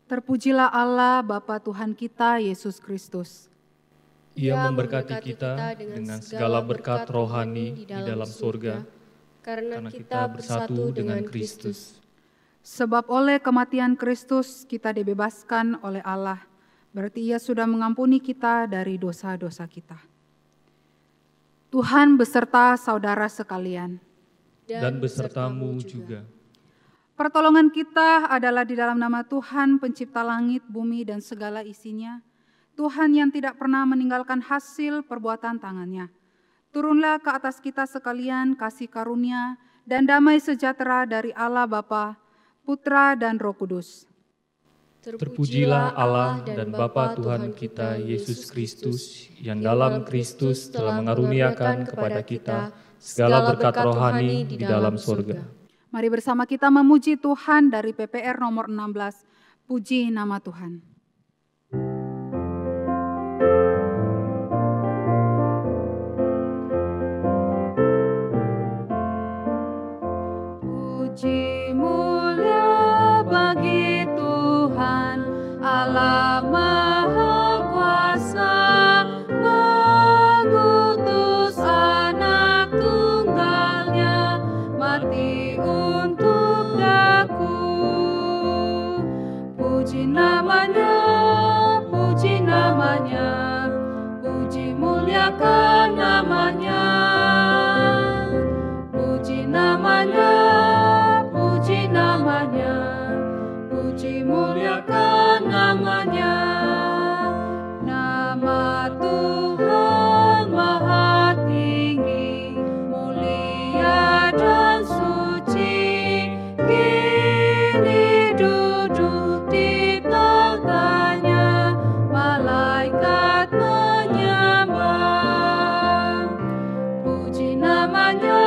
Terpujilah Allah Bapa Tuhan kita Yesus Kristus. Ia memberkati kita dengan segala berkat rohani di dalam surga, karena kita bersatu dengan Kristus. Sebab oleh kematian Kristus kita dibebaskan oleh Allah, berarti Ia sudah mengampuni kita dari dosa-dosa kita. Tuhan beserta saudara sekalian. Dan besertamu juga. Pertolongan kita adalah di dalam nama Tuhan pencipta langit, bumi, dan segala isinya. Tuhan yang tidak pernah meninggalkan hasil perbuatan tangannya. Turunlah ke atas kita sekalian kasih karunia dan damai sejahtera dari Allah Bapa, Putra, dan Roh Kudus. Terpujilah Allah dan Bapa Tuhan kita Yesus Kristus, yang dalam Kristus telah mengaruniakan kepada kita segala berkat rohani di dalam surga. Mari bersama kita memuji Tuhan dari PPR nomor 16, Puji Nama Tuhan. Puji mulia bagi Tuhan, Allah Maha Kuasa, mengutus anak tunggalnya, mati untuk daku. Puji namanya, puji namanya, puji muliakan namanya. Puji namanya, puji namanya, puji muliakan namanya. Nama Tuhan Maha Tinggi, mulia dan suci, kini duduk di tahtanya, malaikat menyembah. Puji namanya,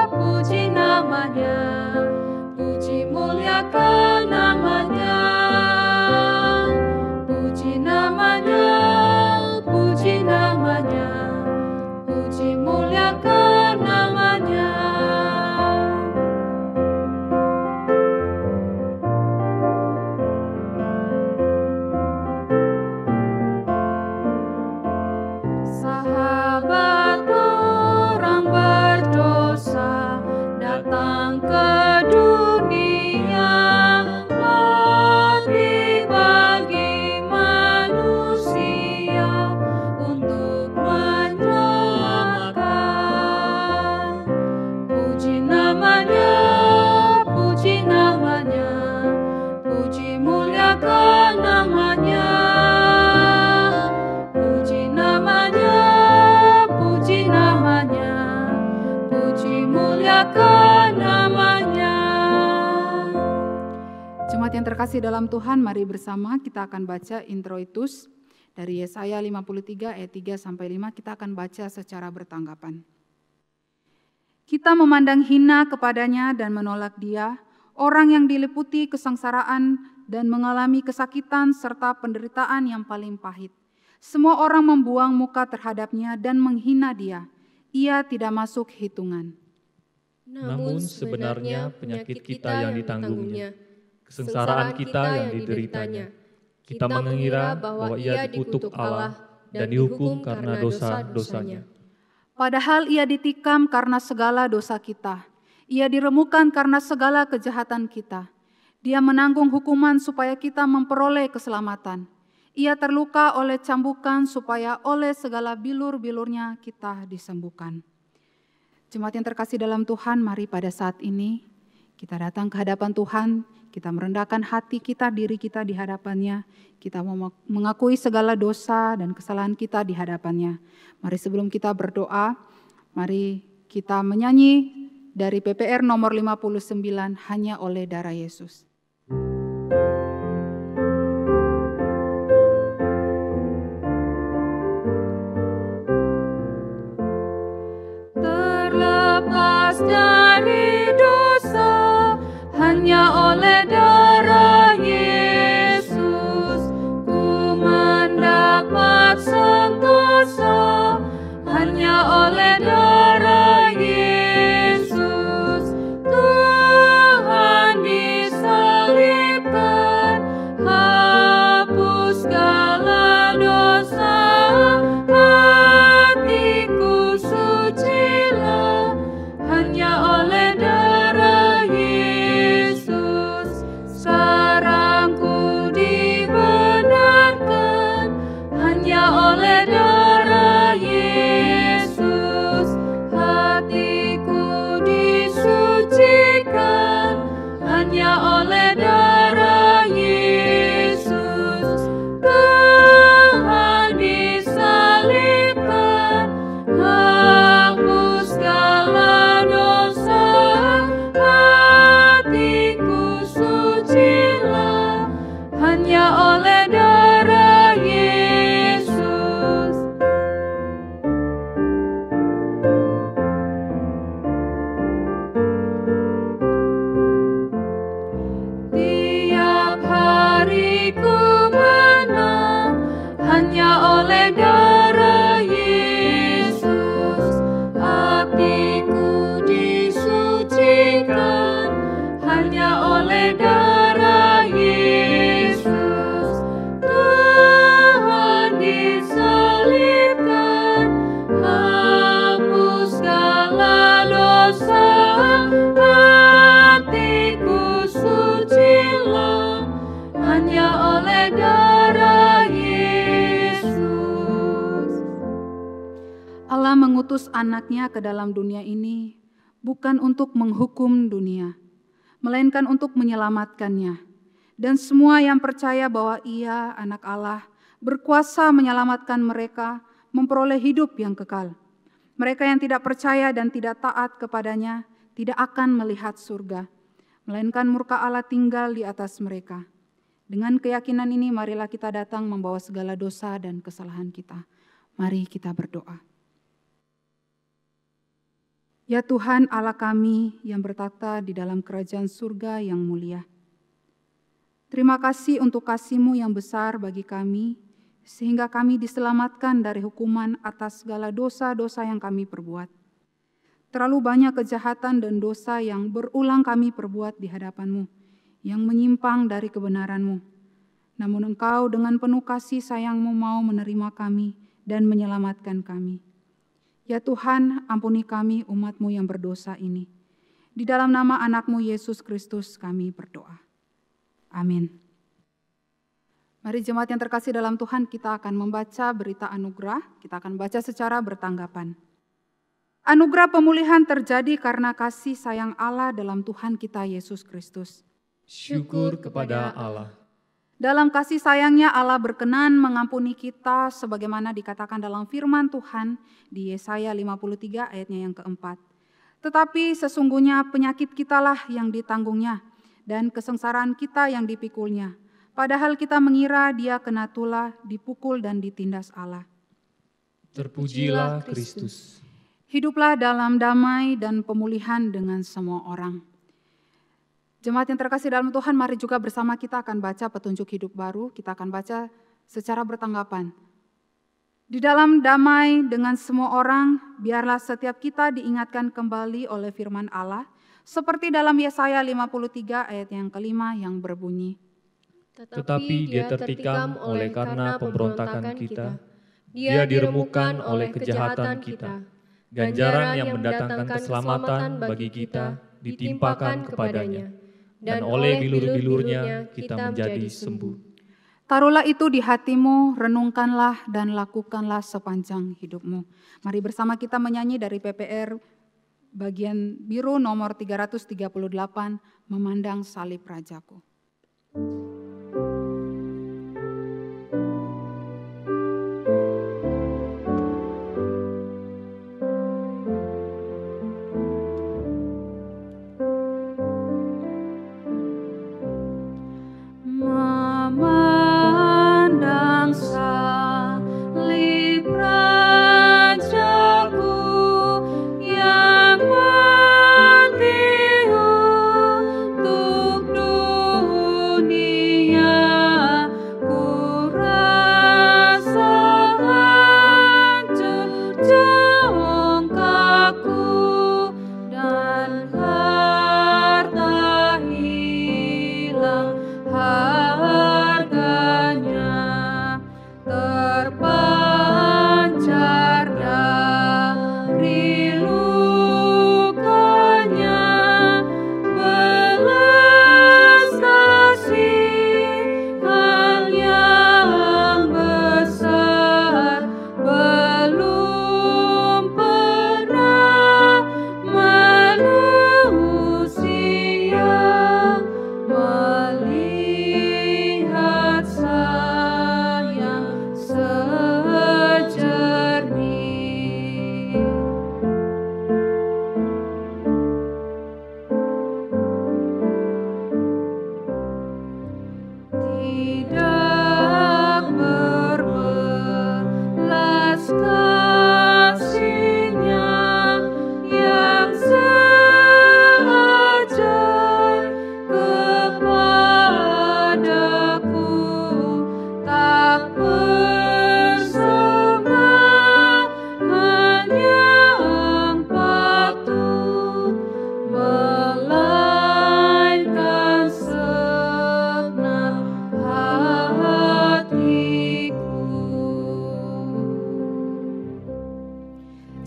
puji namanya, puji muliakan namanya. Puji namanya, puji namanya, puji muliakan namanya. Sahabat orang berdosa datang ke dunia, mati bagi manusia untuk menyelamatkan. Puji namanya, puji namanya, puji muliakan namanya. Puji namanya, puji namanya, puji muliakan namanya. Jemaat yang terkasih dalam Tuhan, mari bersama kita akan baca introitus dari Yesaya 53 ayat 3 sampai 5. Kita akan baca secara bertanggapan. Kita memandang hina kepadanya dan menolak dia, orang yang diliputi kesengsaraan dan mengalami kesakitan serta penderitaan yang paling pahit. Semua orang membuang muka terhadapnya dan menghina dia. Ia tidak masuk hitungan. Namun sebenarnya penyakit kita yang ditanggungnya, kesengsaraan kita yang dideritanya. Kita mengira bahwa ia dikutuk Allah dan dihukum karena dosa-dosanya. Padahal ia ditikam karena segala dosa kita. Ia diremukkan karena segala kejahatan kita. Dia menanggung hukuman supaya kita memperoleh keselamatan. Ia terluka oleh cambukan supaya oleh segala bilur-bilurnya kita disembuhkan. Jemaat yang terkasih dalam Tuhan, mari pada saat ini kita datang ke hadapan Tuhan, kita merendahkan hati kita, diri kita di hadapannya. Kita mengakui segala dosa dan kesalahan kita di hadapannya. Mari sebelum kita berdoa, mari kita menyanyi dari PPR nomor 59, Hanya Oleh Darah Yesus. Terlepas dari dosa, hanya oleh darah Yesus, ku mendapat sentosa. Hanya oleh darah Yesus, Tuhan disalibkan. hanya oleh darah Yesus hatiku disucikan, hanya oleh darah Yesus Tuhan disalibkan, hapus segala dosa, hatiku sucilah, hanya oleh darah Yesus. Allah mengutus anaknya ke dalam dunia ini bukan untuk menghukum dunia, melainkan untuk menyelamatkannya. Dan semua yang percaya bahwa Ia, anak Allah, berkuasa menyelamatkan mereka, memperoleh hidup yang kekal. Mereka yang tidak percaya dan tidak taat kepadanya tidak akan melihat surga, melainkan murka Allah tinggal di atas mereka. Dengan keyakinan ini, marilah kita datang membawa segala dosa dan kesalahan kita. Mari kita berdoa. Ya Tuhan Allah kami yang bertata di dalam kerajaan surga yang mulia. Terima kasih untuk kasih-Mu yang besar bagi kami, sehingga kami diselamatkan dari hukuman atas segala dosa-dosa yang kami perbuat. Terlalu banyak kejahatan dan dosa yang berulang kami perbuat di hadapan-Mu, yang menyimpang dari kebenaran-Mu. Namun Engkau dengan penuh kasih sayang-Mu mau menerima kami dan menyelamatkan kami. Ya Tuhan, ampuni kami umat-Mu yang berdosa ini. Di dalam nama anak-Mu Yesus Kristus kami berdoa. Amin. Mari jemaat yang terkasih dalam Tuhan, kita akan membaca berita anugerah. Kita akan baca secara bertanggapan. Anugerah pemulihan terjadi karena kasih sayang Allah dalam Tuhan kita Yesus Kristus. Syukur kepada Allah. Dalam kasih sayangnya Allah berkenan mengampuni kita sebagaimana dikatakan dalam firman Tuhan di Yesaya 53 ayatnya yang keempat. Tetapi sesungguhnya penyakit kitalah yang ditanggungnya dan kesengsaraan kita yang dipikulnya. Padahal kita mengira Dia kena tulah, dipukul dan ditindas Allah. Terpujilah Kristus. Hiduplah dalam damai dan pemulihan dengan semua orang. Jemaat yang terkasih dalam Tuhan, mari juga bersama kita akan baca petunjuk hidup baru. Kita akan baca secara bertanggapan. Di dalam damai dengan semua orang, biarlah setiap kita diingatkan kembali oleh firman Allah, seperti dalam Yesaya 53 ayat yang kelima yang berbunyi. Tetapi Dia tertikam oleh karena pemberontakan kita, Dia diremukkan oleh kejahatan kita. Ganjaran yang mendatangkan keselamatan bagi kita ditimpakan kepadanya, dan oleh bilur-bilurnya kita menjadi sembuh. Taruhlah itu di hatimu, renungkanlah dan lakukanlah sepanjang hidupmu. Mari bersama kita menyanyi dari PPR bagian biru nomor 338, Memandang Salib Rajaku. Dunia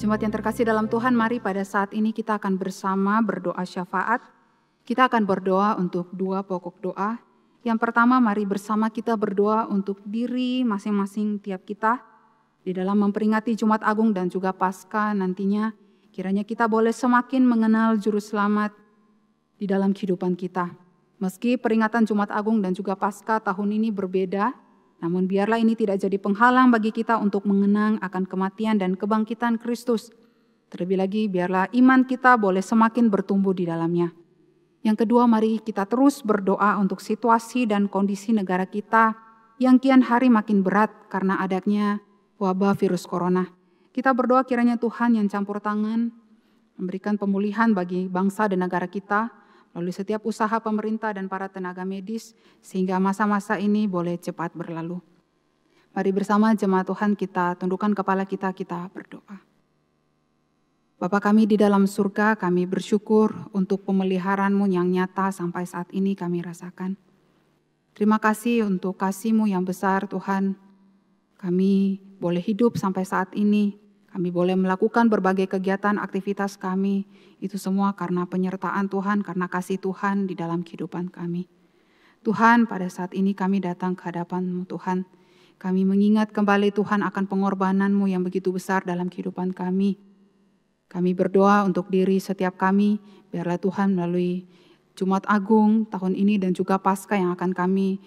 Jemaat yang terkasih dalam Tuhan, mari pada saat ini kita akan bersama berdoa syafaat. Kita akan berdoa untuk 2 pokok doa. Yang pertama, mari bersama kita berdoa untuk diri masing-masing tiap kita di dalam memperingati Jumat Agung dan juga Paskah nantinya. Kiranya kita boleh semakin mengenal Juru Selamat di dalam kehidupan kita. Meski peringatan Jumat Agung dan juga Paskah tahun ini berbeda, namun biarlah ini tidak jadi penghalang bagi kita untuk mengenang akan kematian dan kebangkitan Kristus. Terlebih lagi biarlah iman kita boleh semakin bertumbuh di dalamnya. Yang kedua, mari kita terus berdoa untuk situasi dan kondisi negara kita yang kian hari makin berat karena adanya wabah virus corona. Kita berdoa kiranya Tuhan yang campur tangan memberikan pemulihan bagi bangsa dan negara kita melalui setiap usaha pemerintah dan para tenaga medis, sehingga masa-masa ini boleh cepat berlalu. Mari bersama jemaat Tuhan kita tundukkan kepala kita berdoa. Bapa kami di dalam surga, kami bersyukur untuk pemeliharaan-Mu yang nyata sampai saat ini kami rasakan. Terima kasih untuk kasih-Mu yang besar Tuhan. Kami boleh hidup sampai saat ini. Kami boleh melakukan berbagai kegiatan aktivitas kami. Itu semua karena penyertaan Tuhan, karena kasih Tuhan di dalam kehidupan kami. Tuhan, pada saat ini kami datang ke hadapan-Mu Tuhan. Kami mengingat kembali Tuhan akan pengorbanan-Mu yang begitu besar dalam kehidupan kami. Kami berdoa untuk diri setiap kami, biarlah Tuhan melalui Jumat Agung tahun ini dan juga Paskah yang akan kami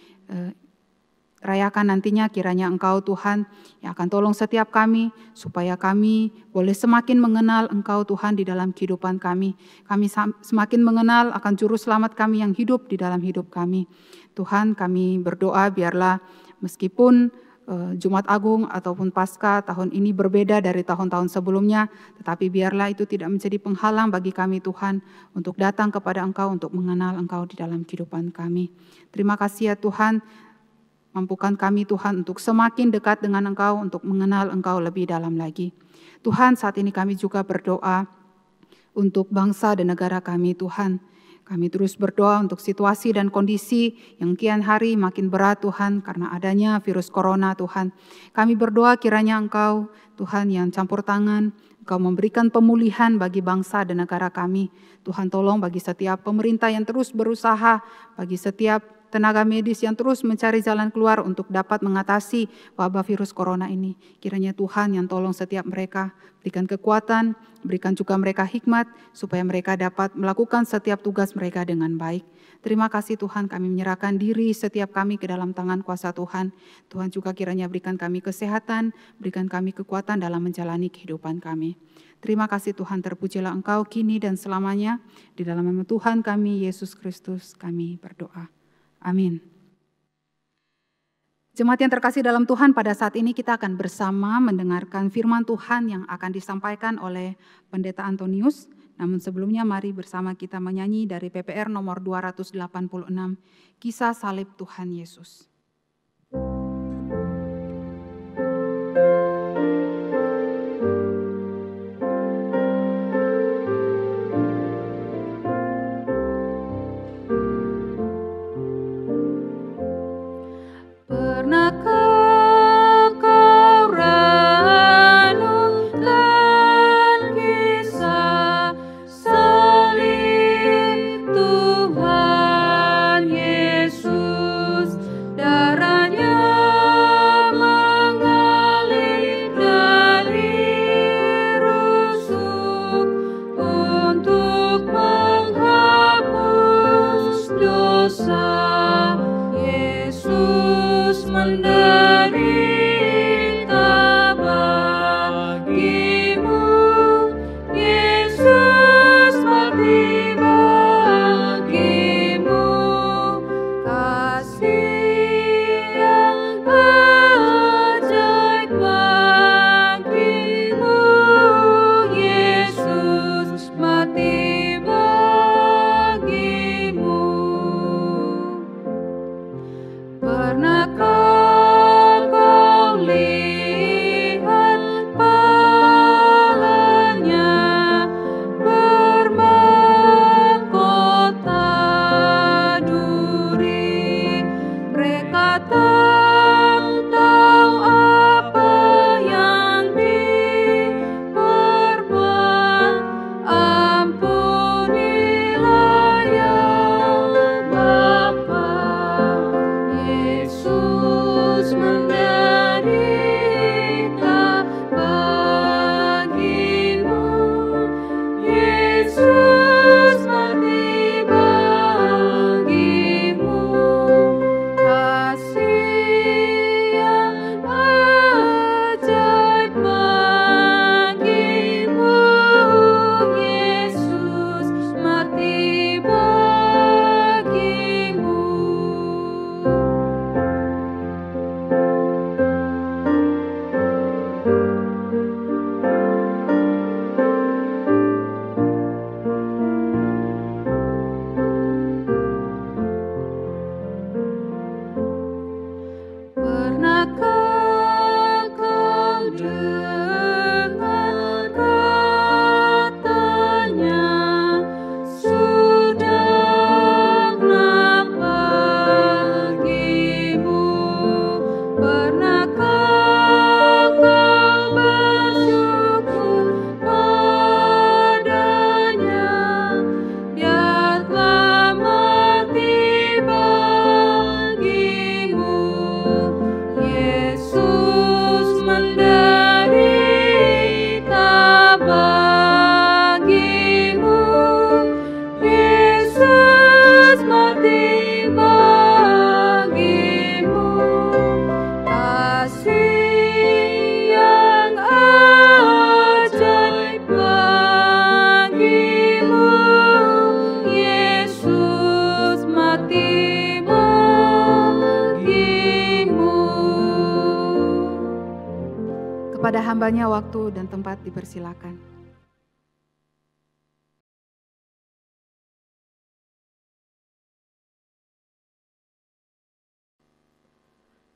rayakan nantinya, kiranya Engkau Tuhan yang akan tolong setiap kami supaya kami boleh semakin mengenal Engkau Tuhan di dalam kehidupan kami. Kami semakin mengenal akan Juru Selamat kami yang hidup di dalam hidup kami. Tuhan, kami berdoa biarlah meskipun Jumat Agung ataupun Paskah tahun ini berbeda dari tahun-tahun sebelumnya, tetapi biarlah itu tidak menjadi penghalang bagi kami Tuhan untuk datang kepada Engkau, untuk mengenal Engkau di dalam kehidupan kami. Terima kasih ya Tuhan, mampukan kami Tuhan untuk semakin dekat dengan Engkau, untuk mengenal Engkau lebih dalam lagi. Tuhan, saat ini kami juga berdoa untuk bangsa dan negara kami Tuhan. Kami terus berdoa untuk situasi dan kondisi yang kian hari makin berat Tuhan karena adanya virus corona Tuhan. Kami berdoa kiranya Engkau Tuhan yang campur tangan, Engkau memberikan pemulihan bagi bangsa dan negara kami. Tuhan tolong bagi setiap pemerintah yang terus berusaha, bagi setiap tenaga medis yang terus mencari jalan keluar untuk dapat mengatasi wabah virus corona ini. Kiranya Tuhan yang tolong setiap mereka, berikan kekuatan, berikan juga mereka hikmat, supaya mereka dapat melakukan setiap tugas mereka dengan baik. Terima kasih Tuhan, kami menyerahkan diri setiap kami ke dalam tangan kuasa Tuhan. Tuhan juga kiranya berikan kami kesehatan, berikan kami kekuatan dalam menjalani kehidupan kami. Terima kasih Tuhan, terpujilah Engkau kini dan selamanya. Di dalam nama Tuhan kami, Yesus Kristus, kami berdoa. Amin. Jemaat yang terkasih dalam Tuhan, pada saat ini kita akan bersama mendengarkan firman Tuhan yang akan disampaikan oleh Pendeta Antonius. Namun sebelumnya mari bersama kita menyanyi dari PPR nomor 286, Kisah Salib Tuhan Yesus. Tuhan Yesus Kepada hambanya waktu dan tempat dipersilakan.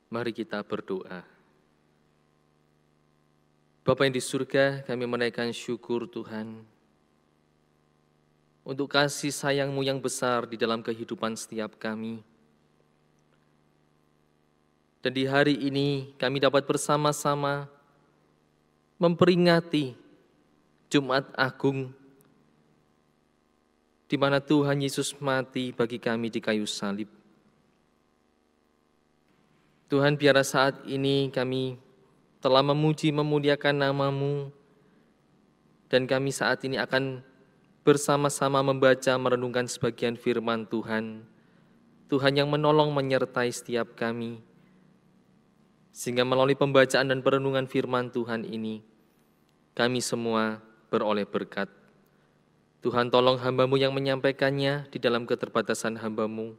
Mari kita berdoa. Bapa yang di surga, kami menaikkan syukur Tuhan untuk kasih sayang-Mu yang besar di dalam kehidupan setiap kami. Dan di hari ini kami dapat bersama-sama memperingati Jumat Agung, di mana Tuhan Yesus mati bagi kami di kayu salib. Tuhan, biarlah saat ini kami telah memuji memuliakan nama-Mu, dan kami saat ini akan bersama-sama membaca merenungkan sebagian firman Tuhan. Tuhan yang menolong menyertai setiap kami, sehingga melalui pembacaan dan perenungan firman Tuhan ini, kami semua beroleh berkat. Tuhan, tolong hamba-Mu yang menyampaikannya di dalam keterbatasan hamba-Mu,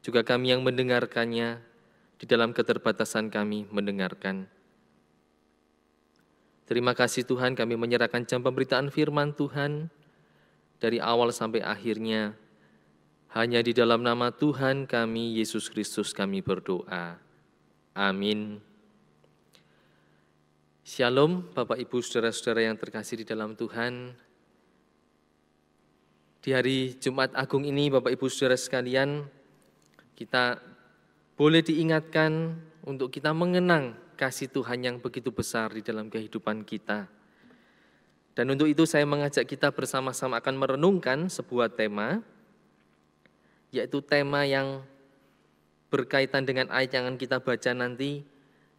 juga kami yang mendengarkannya di dalam keterbatasan kami mendengarkan. Terima kasih Tuhan, kami menyerahkan jam pemberitaan firman Tuhan dari awal sampai akhirnya. Hanya di dalam nama Tuhan kami, Yesus Kristus, kami berdoa. Amin. Shalom, Bapak Ibu Saudara-saudara yang terkasih di dalam Tuhan. Di hari Jumat Agung ini, Bapak Ibu Saudara sekalian, kita boleh diingatkan untuk kita mengenang kasih Tuhan yang begitu besar di dalam kehidupan kita. Dan untuk itu saya mengajak kita bersama-sama akan merenungkan sebuah tema, yaitu tema yang berkaitan dengan ayat yang akan kita baca nanti,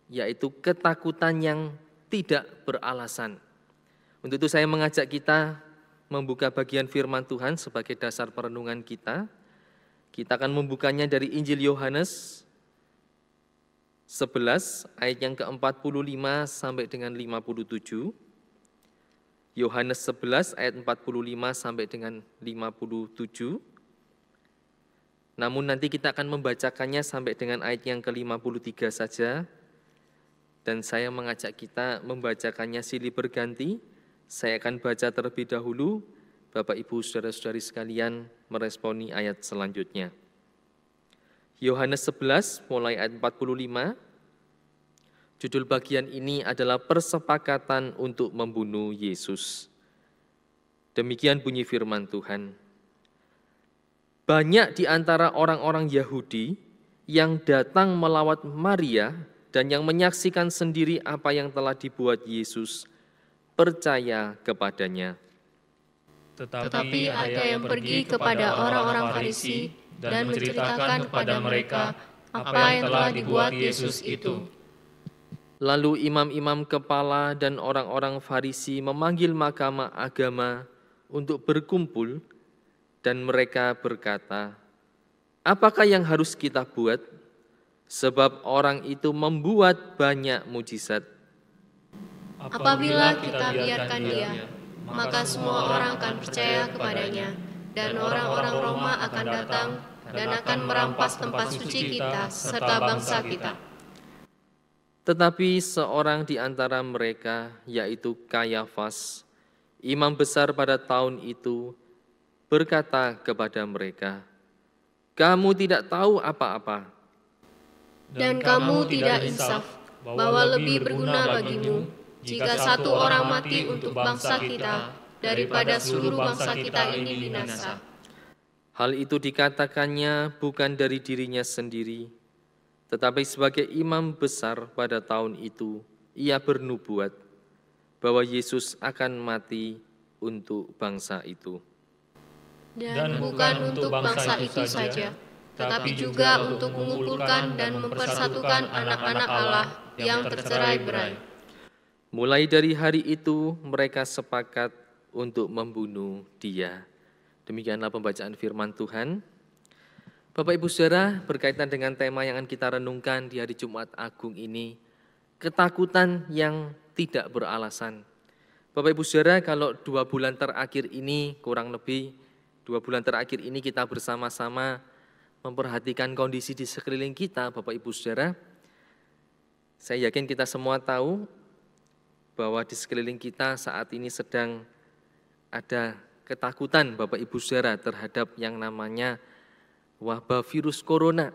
yaitu ketakutan yang tidak beralasan. Untuk itu saya mengajak kita membuka bagian firman Tuhan sebagai dasar perenungan kita. Kita akan membukanya dari Injil Yohanes 11 ayat yang ke-45 sampai dengan 57. Yohanes 11 ayat 45 sampai dengan 57. Namun nanti kita akan membacakannya sampai dengan ayat yang ke-53 saja. Dan saya mengajak kita membacakannya silih berganti. Saya akan baca terlebih dahulu, Bapak Ibu Saudara-saudari sekalian meresponi ayat selanjutnya. Yohanes 11 mulai ayat 45. Judul bagian ini adalah persepakatan untuk membunuh Yesus. Demikian bunyi firman Tuhan. Banyak di antara orang-orang Yahudi yang datang melawat Maria dan yang menyaksikan sendiri apa yang telah dibuat Yesus, percaya kepadanya. Tetapi ada yang pergi kepada orang-orang Farisi dan menceritakan kepada mereka apa yang telah dibuat Yesus itu. Lalu imam-imam kepala dan orang-orang Farisi memanggil mahkamah agama untuk berkumpul, dan mereka berkata, "Apakah yang harus kita buat? Sebab orang itu membuat banyak mujizat. Apabila kita biarkan dia, maka semua orang akan percaya kepadanya, dan orang-orang Roma akan datang dan akan merampas tempat suci kita serta bangsa kita." Tetapi seorang di antara mereka, yaitu Kayafas, imam besar pada tahun itu, berkata kepada mereka, "Kamu tidak tahu apa-apa, Dan kamu tidak insaf bahwa lebih berguna bagimu jika satu orang mati untuk bangsa kita daripada seluruh bangsa kita ini binasa." Hal itu dikatakannya bukan dari dirinya sendiri, tetapi sebagai imam besar pada tahun itu, ia bernubuat bahwa Yesus akan mati untuk bangsa itu. Dan bukan untuk bangsa itu saja, tetapi juga untuk mengumpulkan dan mempersatukan anak-anak Allah yang tercerai-berai. Mulai dari hari itu, mereka sepakat untuk membunuh dia. Demikianlah pembacaan firman Tuhan. Bapak Ibu Saudara, berkaitan dengan tema yang akan kita renungkan di hari Jumat Agung ini, ketakutan yang tidak beralasan. Bapak Ibu Saudara, kalau 2 bulan terakhir ini, kurang lebih 2 bulan terakhir ini kita bersama-sama memperhatikan kondisi di sekeliling kita, Bapak Ibu Saudara, saya yakin kita semua tahu bahwa di sekeliling kita saat ini sedang ada ketakutan Bapak Ibu Saudara terhadap yang namanya wabah virus corona.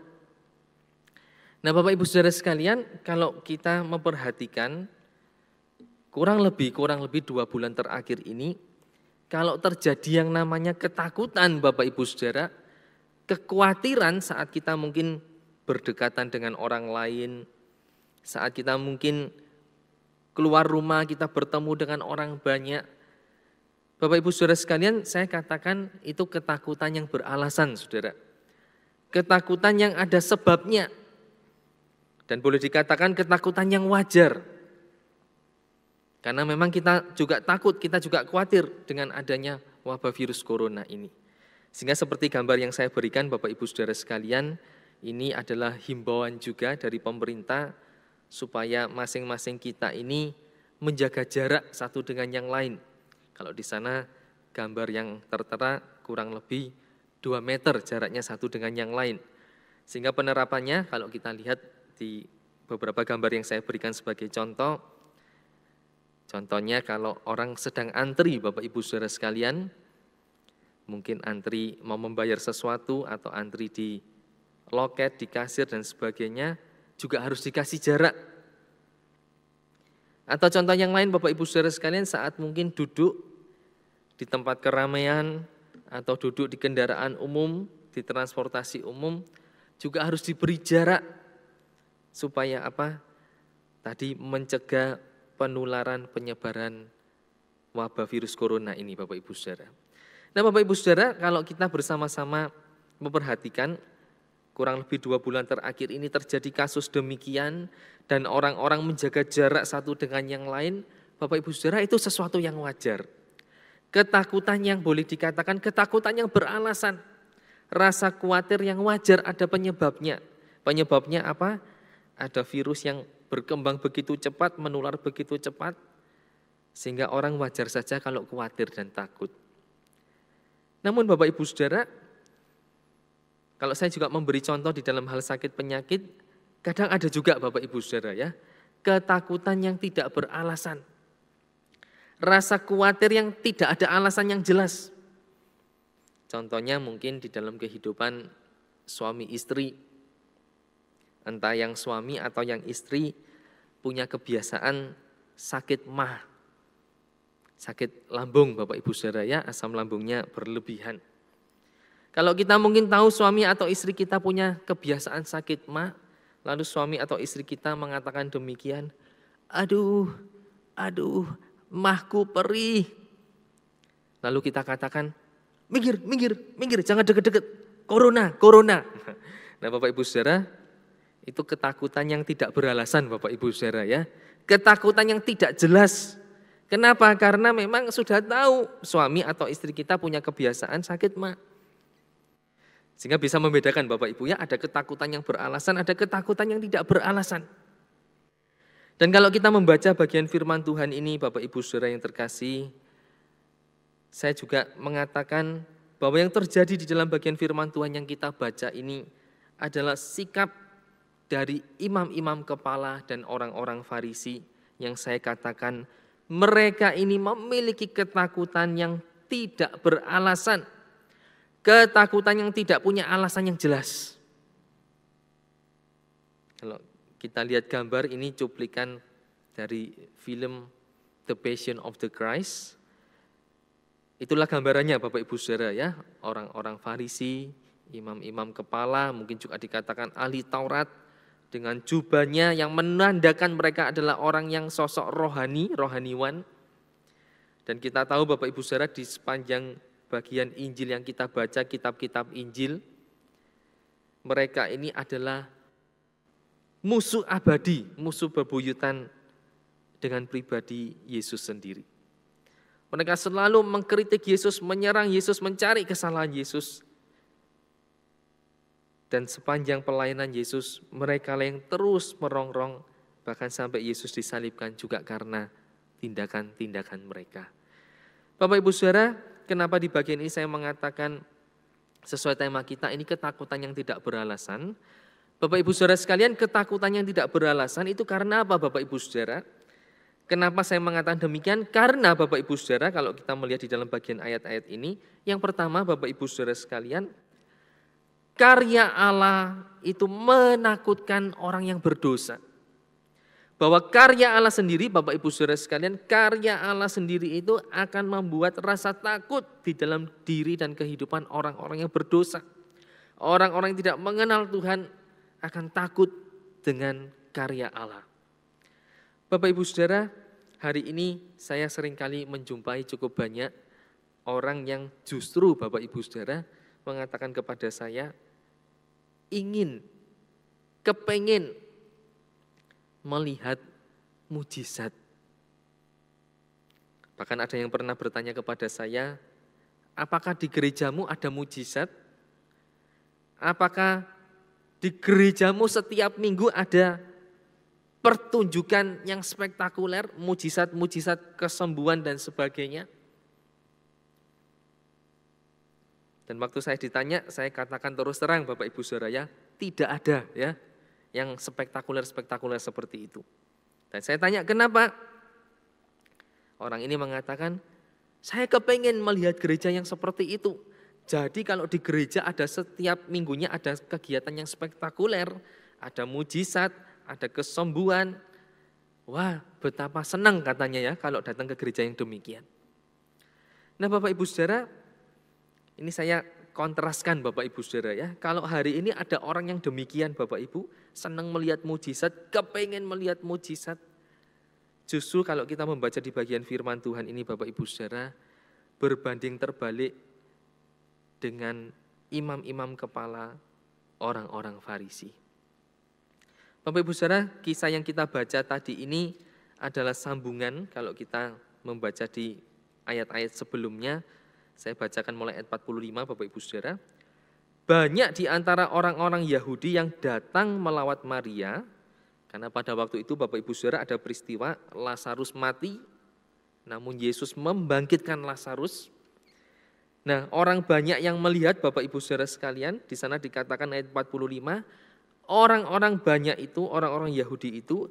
Nah Bapak Ibu Saudara sekalian, kalau kita memperhatikan kurang lebih 2 bulan terakhir ini, kalau terjadi yang namanya ketakutan Bapak Ibu Saudara, kekhawatiran saat kita mungkin berdekatan dengan orang lain, saat kita mungkin keluar rumah, kita bertemu dengan orang banyak. Bapak Ibu Saudara sekalian, saya katakan itu ketakutan yang beralasan Saudara. Ketakutan yang ada sebabnya. Dan boleh dikatakan ketakutan yang wajar. Karena memang kita juga takut, kita juga khawatir dengan adanya wabah virus corona ini. Sehingga seperti gambar yang saya berikan Bapak Ibu Saudara sekalian, ini adalah himbauan juga dari pemerintah supaya masing-masing kita ini menjaga jarak satu dengan yang lain. Kalau di sana gambar yang tertera kurang lebih 2 meter jaraknya satu dengan yang lain. Sehingga penerapannya kalau kita lihat di beberapa gambar yang saya berikan sebagai contoh, contohnya kalau orang sedang antri Bapak Ibu Saudara sekalian, mungkin antri mau membayar sesuatu atau antri di loket, di kasir dan sebagainya, juga harus dikasih jarak. Atau contoh yang lain Bapak Ibu Saudara sekalian saat mungkin duduk di tempat keramaian atau duduk di kendaraan umum, di transportasi umum, juga harus diberi jarak supaya apa? Tadi mencegah penularan penyebaran wabah virus corona ini Bapak Ibu Saudara. Nah Bapak Ibu Saudara, kalau kita bersama-sama memperhatikan kurang lebih 2 bulan terakhir ini terjadi kasus demikian dan orang-orang menjaga jarak satu dengan yang lain, Bapak Ibu Saudara itu sesuatu yang wajar. Ketakutan yang boleh dikatakan ketakutan yang beralasan. Rasa khawatir yang wajar ada penyebabnya. Penyebabnya apa? Ada virus yang berkembang begitu cepat, menular begitu cepat, sehingga orang wajar saja kalau khawatir dan takut. Namun Bapak Ibu Saudara, kalau saya juga memberi contoh di dalam hal sakit penyakit, kadang ada juga Bapak Ibu Saudara ya, ketakutan yang tidak beralasan. Rasa khawatir yang tidak ada alasan yang jelas. Contohnya mungkin di dalam kehidupan suami istri, entah yang suami atau yang istri punya kebiasaan sakit mah, sakit lambung Bapak Ibu Saudara ya, asam lambungnya berlebihan. Kalau kita mungkin tahu suami atau istri kita punya kebiasaan sakit mah, lalu suami atau istri kita mengatakan demikian, aduh, mahku perih. Lalu kita katakan, minggir, jangan deket-deket, corona. Nah Bapak Ibu Saudara, itu ketakutan yang tidak beralasan Bapak Ibu Saudara ya. Ketakutan yang tidak jelas. Kenapa? Karena memang sudah tahu suami atau istri kita punya kebiasaan sakit mah. Sehingga bisa membedakan Bapak Ibu ya, ada ketakutan yang beralasan, ada ketakutan yang tidak beralasan. Dan kalau kita membaca bagian firman Tuhan ini Bapak Ibu Saudara yang terkasih, saya juga mengatakan bahwa yang terjadi di dalam bagian firman Tuhan yang kita baca ini adalah sikap dari imam-imam kepala dan orang-orang Farisi yang saya katakan mereka ini memiliki ketakutan yang tidak beralasan. Ketakutan yang tidak punya alasan yang jelas. Kalau kita lihat gambar ini cuplikan dari film The Passion of the Christ. Itulah gambarannya Bapak Ibu Saudara ya, orang-orang Farisi, imam-imam kepala, mungkin juga dikatakan ahli Taurat dengan jubahnya yang menandakan mereka adalah orang yang sosok rohaniwan. Dan kita tahu Bapak Ibu Saudara di sepanjang bagian Injil yang kita baca, kitab-kitab Injil, mereka ini adalah musuh abadi, musuh bebuyutan dengan pribadi Yesus sendiri. Mereka selalu mengkritik Yesus, menyerang Yesus, mencari kesalahan Yesus. Dan sepanjang pelayanan Yesus, mereka yang terus merongrong, bahkan sampai Yesus disalibkan juga karena tindakan-tindakan mereka. Bapak Ibu Saudara, kenapa di bagian ini saya mengatakan sesuai tema kita ini ketakutan yang tidak beralasan. Bapak Ibu Saudara sekalian, ketakutan yang tidak beralasan itu karena apa Bapak Ibu Saudara? Kenapa saya mengatakan demikian? Karena Bapak Ibu Saudara, kalau kita melihat di dalam bagian ayat-ayat ini, yang pertama Bapak Ibu Saudara sekalian, karya Allah itu menakutkan orang yang berdosa. Bahwa karya Allah sendiri, Bapak Ibu Saudara sekalian, karya Allah sendiri itu akan membuat rasa takut di dalam diri dan kehidupan orang-orang yang berdosa. Orang-orang yang tidak mengenal Tuhan akan takut dengan karya Allah. Bapak Ibu Saudara, hari ini saya seringkali menjumpai cukup banyak orang yang justru Bapak Ibu Saudara mengatakan kepada saya, kepengen melihat mujizat. Bahkan ada yang pernah bertanya kepada saya, apakah di gerejamu ada mujizat? Apakah di gerejamu setiap minggu ada pertunjukan yang spektakuler, mujizat-mujizat kesembuhan dan sebagainya? Dan waktu saya ditanya, saya katakan terus terang Bapak Ibu Saudara ya, tidak ada ya yang spektakuler-spektakuler seperti itu. Dan saya tanya kenapa? Orang ini mengatakan, saya kepengen melihat gereja yang seperti itu. Jadi kalau di gereja ada setiap minggunya ada kegiatan yang spektakuler, ada mujizat, ada kesembuhan. Wah, betapa senang katanya ya kalau datang ke gereja yang demikian. Nah Bapak Ibu Saudara, ini saya kontraskan Bapak Ibu Saudara ya. Kalau hari ini ada orang yang demikian Bapak Ibu, senang melihat mujizat, kepengen melihat mujizat. Justru kalau kita membaca di bagian firman Tuhan ini Bapak Ibu Saudara, berbanding terbalik dengan imam-imam kepala orang-orang Farisi. Bapak Ibu Saudara, kisah yang kita baca tadi ini adalah sambungan kalau kita membaca di ayat-ayat sebelumnya. Saya bacakan mulai ayat 45 Bapak Ibu Saudara. Banyak di antara orang-orang Yahudi yang datang melawat Maria, karena pada waktu itu Bapak Ibu Saudara ada peristiwa Lazarus mati, namun Yesus membangkitkan Lazarus. Nah, orang banyak yang melihat Bapak Ibu Saudara sekalian, di sana dikatakan ayat 45, orang-orang banyak itu, orang-orang Yahudi itu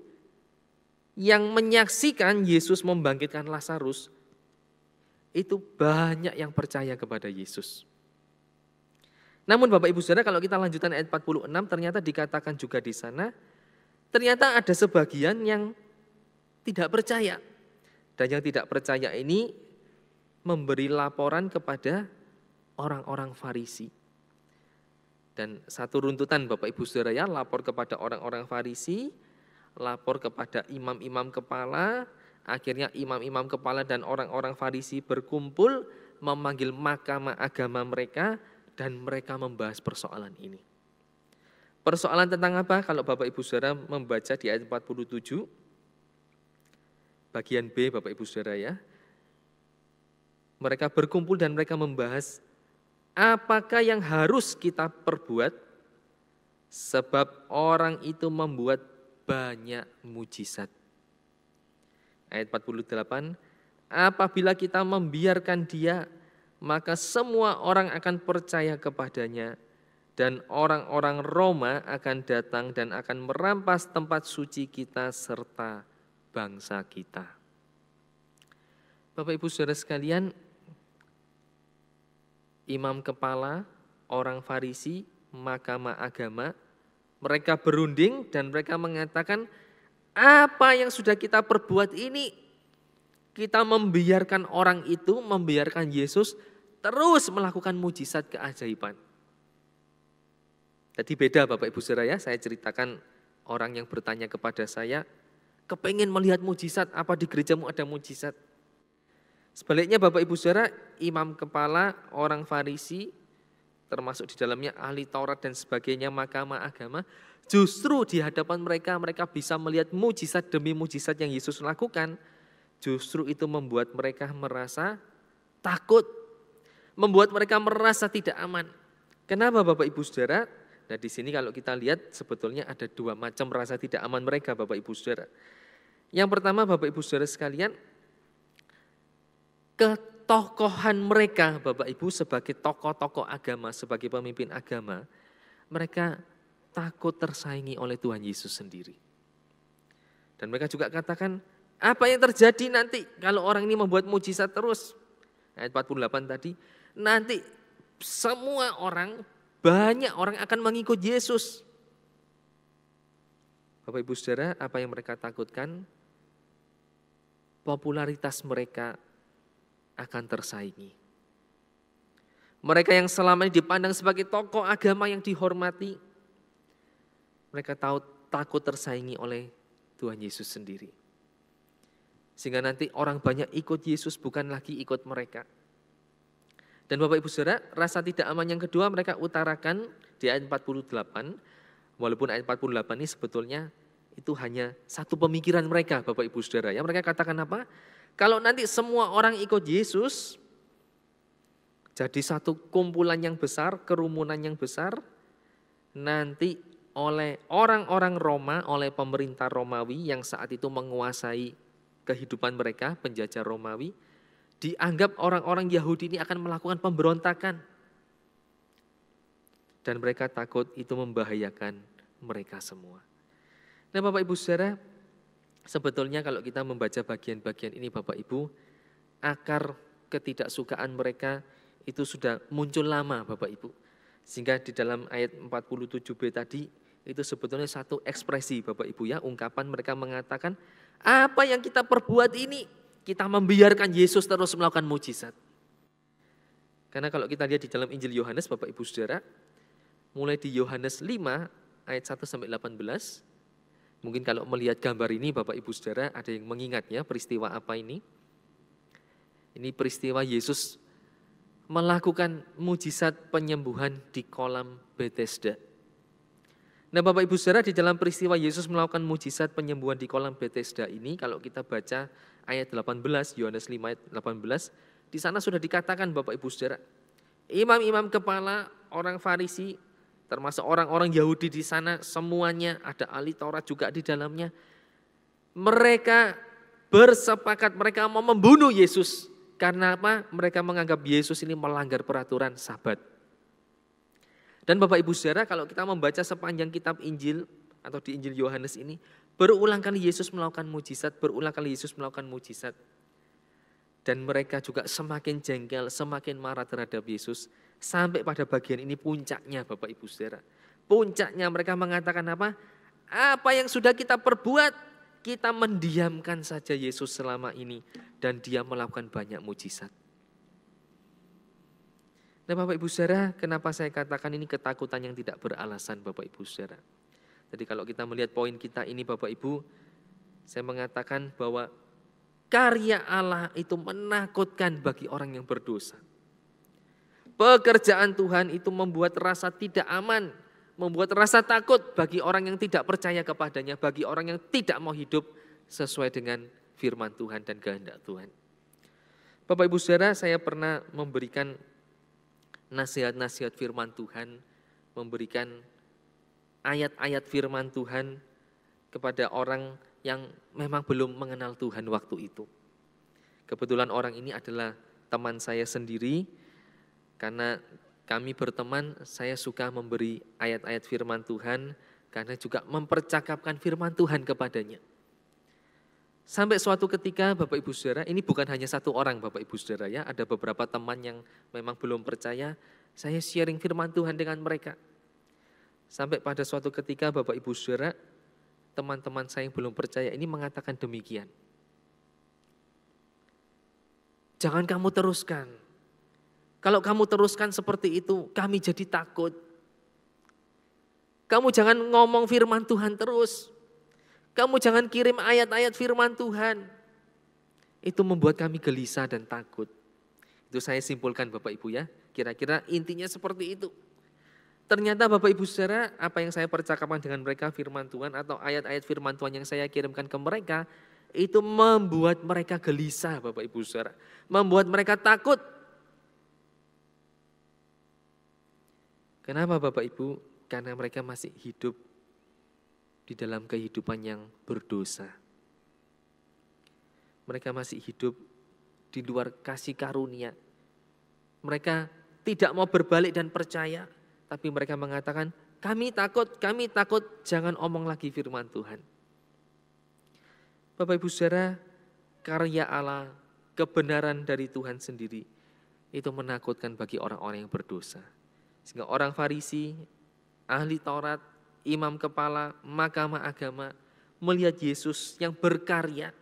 yang menyaksikan Yesus membangkitkan Lazarus, itu banyak yang percaya kepada Yesus. Namun Bapak Ibu Saudara, kalau kita lanjutkan ayat 46, ternyata dikatakan juga di sana, ternyata ada sebagian yang tidak percaya. Dan yang tidak percaya ini memberi laporan kepada orang-orang Farisi. Dan satu runtutan Bapak Ibu Saudara ya, lapor kepada orang-orang Farisi, lapor kepada imam-imam kepala. Akhirnya imam-imam kepala dan orang-orang Farisi berkumpul memanggil mahkamah agama mereka dan mereka membahas persoalan ini. Persoalan tentang apa? Kalau Bapak Ibu Saudara membaca di ayat 47, bagian B Bapak Ibu Saudara ya. Mereka berkumpul dan mereka membahas apakah yang harus kita perbuat sebab orang itu membuat banyak mujizat. Ayat 48, apabila kita membiarkan dia, maka semua orang akan percaya kepadanya dan orang-orang Roma akan datang dan akan merampas tempat suci kita serta bangsa kita. Bapak Ibu Saudara sekalian, imam kepala, orang Farisi, mahkamah agama, mereka berunding dan mereka mengatakan, apa yang sudah kita perbuat ini, kita membiarkan orang itu, membiarkan Yesus terus melakukan mujizat keajaiban. Jadi beda Bapak Ibu Saudara ya, saya ceritakan orang yang bertanya kepada saya, kepengen melihat mujizat, apa di gerejamu ada mujizat? Sebaliknya Bapak Ibu Saudara, imam kepala, orang Farisi, termasuk di dalamnya ahli Taurat dan sebagainya, mahkamah agama, justru di hadapan mereka, mereka bisa melihat mujizat demi mujizat yang Yesus lakukan. Justru itu membuat mereka merasa takut, membuat mereka merasa tidak aman. Kenapa Bapak Ibu Saudara? Nah di sini kalau kita lihat sebetulnya ada dua macam rasa tidak aman mereka Bapak Ibu Saudara. Yang pertama Bapak Ibu Saudara sekalian, ketokohan mereka Bapak Ibu sebagai tokoh-tokoh agama, sebagai pemimpin agama, mereka takut tersaingi oleh Tuhan Yesus sendiri. Dan mereka juga katakan, Apa yang terjadi nanti kalau orang ini membuat mujizat terus? Ayat 48 tadi, nanti semua orang, banyak orang akan mengikut Yesus. Bapak Ibu Saudara, apa yang mereka takutkan? Popularitas mereka akan tersaingi. Mereka yang selama ini dipandang sebagai tokoh agama yang dihormati, mereka takut tersaingi oleh Tuhan Yesus sendiri. Sehingga nanti orang banyak ikut Yesus, bukan lagi ikut mereka. Dan Bapak Ibu Saudara, rasa tidak aman yang kedua mereka utarakan di ayat 48, walaupun ayat 48 ini sebetulnya itu hanya satu pemikiran mereka Bapak Ibu Saudara. Ya, mereka katakan apa? Kalau nanti semua orang ikut Yesus, jadi satu kumpulan yang besar, kerumunan yang besar, nanti oleh orang-orang Roma, oleh pemerintah Romawi yang saat itu menguasai kehidupan mereka, penjajah Romawi, dianggap orang-orang Yahudi ini akan melakukan pemberontakan. Dan mereka takut itu membahayakan mereka semua. Nah Bapak Ibu Saudara, sebetulnya kalau kita membaca bagian-bagian ini Bapak Ibu, akar ketidaksukaan mereka itu sudah muncul lama Bapak Ibu. Sehingga di dalam ayat 47b tadi, itu sebetulnya satu ekspresi Bapak Ibu ya, ungkapan mereka mengatakan, apa yang kita perbuat ini, kita membiarkan Yesus terus melakukan mujizat. Karena kalau kita lihat di dalam Injil Yohanes Bapak Ibu Saudara, mulai di Yohanes 5 ayat 1 sampai 18, mungkin kalau melihat gambar ini Bapak Ibu Saudara ada yang mengingatnya peristiwa apa ini? Ini peristiwa Yesus melakukan mujizat penyembuhan di kolam Bethesda. Nah Bapak Ibu Saudara, di dalam peristiwa Yesus melakukan mujizat penyembuhan di kolam Bethesda ini, kalau kita baca ayat 18, Yohanes 5 ayat 18, di sana sudah dikatakan Bapak Ibu Saudara, imam-imam kepala, orang Farisi, termasuk orang-orang Yahudi di sana, semuanya ada ahli Taurat juga di dalamnya. Mereka bersepakat, mereka mau membunuh Yesus. Karena apa? Mereka menganggap Yesus ini melanggar peraturan Sabat. Dan Bapak Ibu Saudara, kalau kita membaca sepanjang kitab Injil atau di Injil Yohanes ini, berulang kali Yesus melakukan mujizat, berulang kali Yesus melakukan mujizat. Dan mereka juga semakin jengkel, semakin marah terhadap Yesus. Sampai pada bagian ini puncaknya Bapak Ibu Saudara. Puncaknya mereka mengatakan apa? Apa yang sudah kita perbuat, kita mendiamkan saja Yesus selama ini. Dan dia melakukan banyak mujizat. Nah Bapak Ibu Saudara, kenapa saya katakan ini ketakutan yang tidak beralasan Bapak Ibu Saudara. Jadi kalau kita melihat poin kita ini Bapak Ibu, saya mengatakan bahwa karya Allah itu menakutkan bagi orang yang berdosa. Pekerjaan Tuhan itu membuat rasa tidak aman, membuat rasa takut bagi orang yang tidak percaya kepadanya, bagi orang yang tidak mau hidup sesuai dengan firman Tuhan dan kehendak Tuhan. Bapak Ibu Saudara, saya pernah memberikan nasihat-nasihat firman Tuhan, memberikan ayat-ayat firman Tuhan kepada orang yang memang belum mengenal Tuhan waktu itu. Kebetulan orang ini adalah teman saya sendiri, karena kami berteman, saya suka memberi ayat-ayat firman Tuhan, karena juga mempercakapkan firman Tuhan kepadanya. Sampai suatu ketika Bapak Ibu Saudara, ini bukan hanya satu orang Bapak Ibu Saudara ya, ada beberapa teman yang memang belum percaya, saya sharing firman Tuhan dengan mereka. Sampai pada suatu ketika Bapak Ibu Saudara, teman-teman saya yang belum percaya ini mengatakan demikian. Jangan kamu teruskan. Kalau kamu teruskan seperti itu, kami jadi takut. Kamu jangan ngomong firman Tuhan terus. Kamu jangan kirim ayat-ayat firman Tuhan. Itu membuat kami gelisah dan takut. Itu saya simpulkan Bapak Ibu ya. Kira-kira intinya seperti itu. Ternyata Bapak Ibu Saudara, apa yang saya percakapan dengan mereka firman Tuhan atau ayat-ayat firman Tuhan yang saya kirimkan ke mereka, itu membuat mereka gelisah Bapak Ibu Saudara. Membuat mereka takut. Kenapa Bapak Ibu? Karena mereka masih hidup di dalam kehidupan yang berdosa. Mereka masih hidup di luar kasih karunia. Mereka tidak mau berbalik dan percaya, tapi mereka mengatakan, kami takut, jangan omong lagi firman Tuhan. Bapak Ibu Saudara, karya Allah, kebenaran dari Tuhan sendiri, itu menakutkan bagi orang-orang yang berdosa. Sehingga orang Farisi, ahli Taurat, imam kepala, mahkamah agama, melihat Yesus yang berkarya,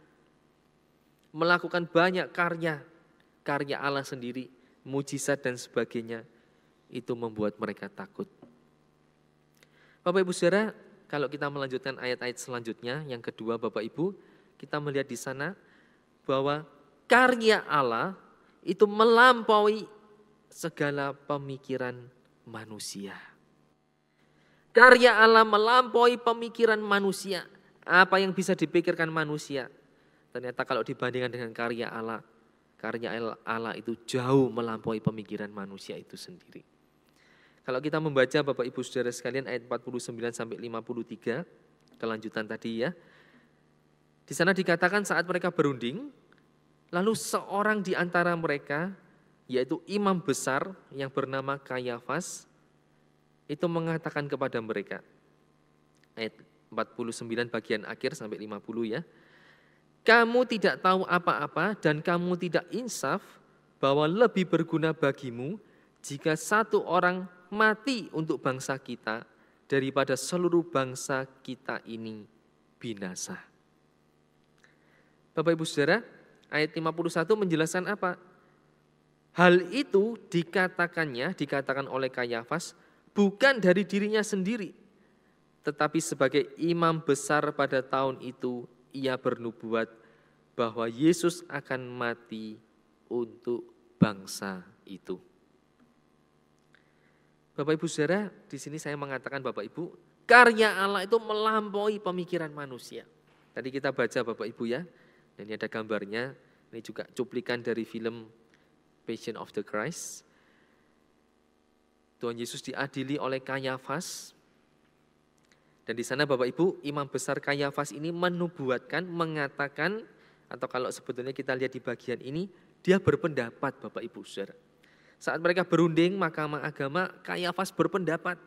melakukan banyak karya Allah sendiri, mujizat dan sebagainya, itu membuat mereka takut. Bapak Ibu Saudara, kalau kita melanjutkan ayat-ayat selanjutnya, yang kedua Bapak Ibu, kita melihat di sana bahwa karya Allah itu melampaui segala pemikiran manusia. Karya Allah melampaui pemikiran manusia. Apa yang bisa dipikirkan manusia, ternyata kalau dibandingkan dengan karya Allah itu jauh melampaui pemikiran manusia itu sendiri. Kalau kita membaca Bapak Ibu Saudara sekalian ayat 49 sampai 53, kelanjutan tadi ya. Di sana dikatakan saat mereka berunding, lalu seorang di antara mereka, yaitu imam besar yang bernama Kayafas, itu mengatakan kepada mereka, ayat 49 bagian akhir sampai 50 ya, kamu tidak tahu apa-apa dan kamu tidak insaf bahwa lebih berguna bagimu jika satu orang mati untuk bangsa kita daripada seluruh bangsa kita ini binasa. Bapak Ibu Saudara, ayat 51 menjelaskan apa? Hal itu dikatakan oleh Kayafas bukan dari dirinya sendiri, tetapi sebagai imam besar pada tahun itu ia bernubuat bahwa Yesus akan mati untuk bangsa itu. Bapak Ibu Saudara, di sini saya mengatakan Bapak Ibu, karya Allah itu melampaui pemikiran manusia. Tadi kita baca Bapak Ibu ya, dan ini ada gambarnya, ini juga cuplikan dari film Passion of the Christ. Tuhan Yesus diadili oleh Kayafas. Dan di sana Bapak Ibu, imam besar Kayafas ini menubuatkan, mengatakan, atau kalau sebetulnya kita lihat di bagian ini, dia berpendapat Bapak Ibu Saudara. Saat mereka berunding mahkamah agama, Kayafas berpendapat,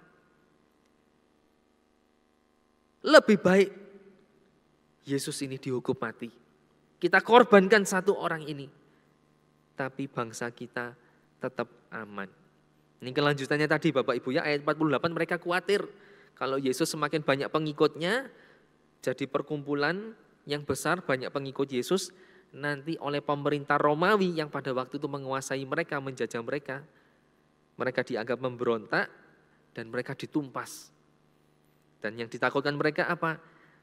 lebih baik Yesus ini dihukum mati. Kita korbankan satu orang ini, tapi bangsa kita tetap aman. Ini kelanjutannya tadi Bapak Ibu ya, ayat 48 mereka khawatir kalau Yesus semakin banyak pengikutnya, jadi perkumpulan yang besar banyak pengikut Yesus, nanti oleh pemerintah Romawi yang pada waktu itu menguasai mereka, menjajah mereka. Mereka dianggap memberontak dan mereka ditumpas. Dan yang ditakutkan mereka apa?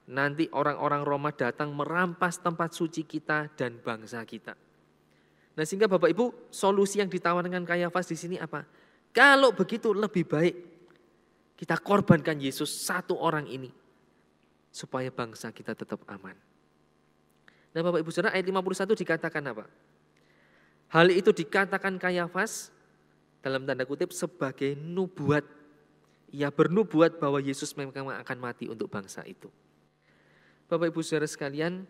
Nanti orang-orang Roma datang merampas tempat suci kita dan bangsa kita. Nah sehingga Bapak Ibu, solusi yang ditawarkan Kayafas di sini apa? Kalau begitu lebih baik kita korbankan Yesus satu orang ini supaya bangsa kita tetap aman. Nah Bapak Ibu Saudara, ayat 51 dikatakan apa? Hal itu dikatakan Kayafas dalam tanda kutip sebagai nubuat. Ia bernubuat bahwa Yesus memang akan mati untuk bangsa itu. Bapak Ibu Saudara sekalian,